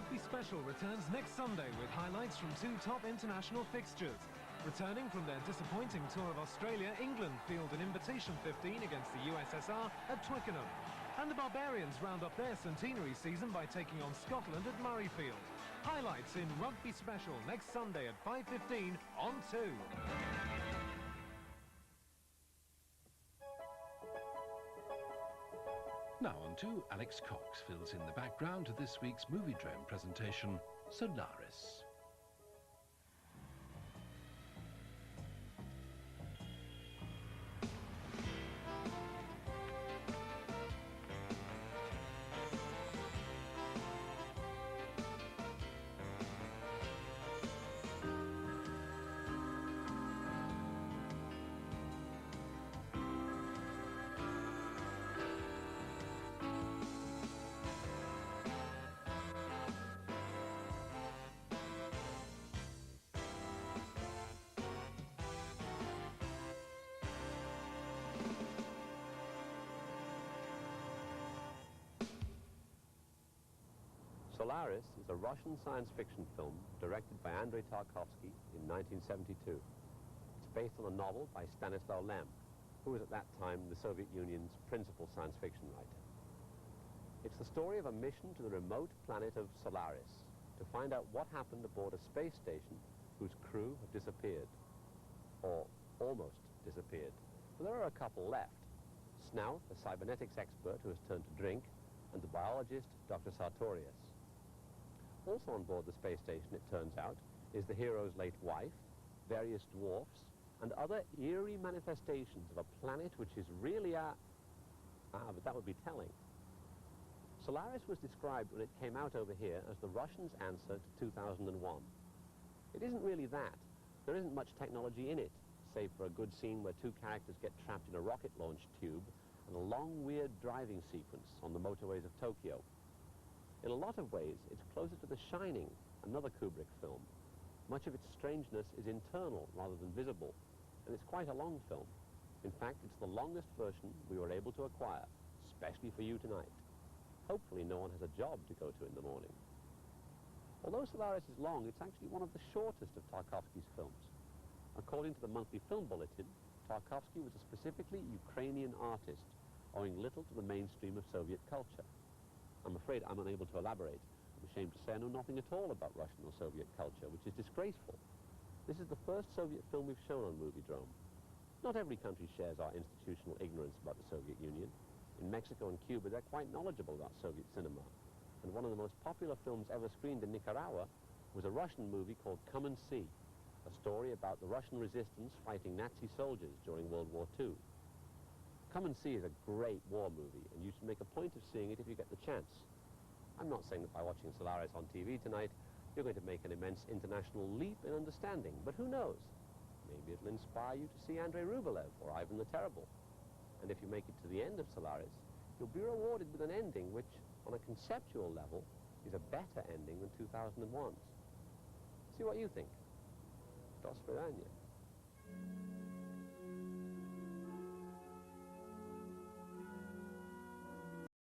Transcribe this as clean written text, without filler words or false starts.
Rugby Special returns next Sunday with highlights from two top international fixtures. Returning from their disappointing tour of Australia, England field an invitation 15 against the USSR at Twickenham. And the Barbarians round up their centenary season by taking on Scotland at Murrayfield. Highlights in Rugby Special next Sunday at 5:15 on 2. Now on to Alex Cox fills in the background to this week's Moviedrome presentation, Solaris. Solaris is a Russian science fiction film directed by Andrei Tarkovsky in 1972. It's based on a novel by Stanislaw Lem, who was at that time the Soviet Union's principal science fiction writer. It's the story of a mission to the remote planet of Solaris to find out what happened aboard a space station whose crew have disappeared, or almost disappeared. But there are a couple left. Snout, the cybernetics expert who has turned to drink, and the biologist, Dr. Sartorius. Also on board the space station, it turns out, is the hero's late wife, various dwarfs, and other eerie manifestations of a planet which is really but that would be telling. Solaris was described when it came out over here as the Russians' answer to 2001. It isn't really that. There isn't much technology in it, save for a good scene where two characters get trapped in a rocket launch tube and a long, weird driving sequence on the motorways of Tokyo. In a lot of ways, it's closer to The Shining, another Kubrick film. Much of its strangeness is internal rather than visible, and it's quite a long film. In fact, it's the longest version we were able to acquire, especially for you tonight. Hopefully no one has a job to go to in the morning. Although Solaris is long, it's actually one of the shortest of Tarkovsky's films. According to the Monthly Film Bulletin, Tarkovsky was a specifically Ukrainian artist, owing little to the mainstream of Soviet culture. I'm afraid I'm unable to elaborate. I'm ashamed to say I know nothing at all about Russian or Soviet culture, which is disgraceful. This is the first Soviet film we've shown on Moviedrome. Not every country shares our institutional ignorance about the Soviet Union. In Mexico and Cuba, they're quite knowledgeable about Soviet cinema. And one of the most popular films ever screened in Nicaragua was a Russian movie called Come and See, a story about the Russian resistance fighting Nazi soldiers during World War II. Come and See is a great war movie, and you should make a point of seeing it if you get the chance. I'm not saying that by watching Solaris on TV tonight, you're going to make an immense international leap in understanding, but who knows? Maybe it'll inspire you to see Andrei Rublev or Ivan the Terrible. And if you make it to the end of Solaris, you'll be rewarded with an ending which, on a conceptual level, is a better ending than 2001's. See what you think. Do svidaniya.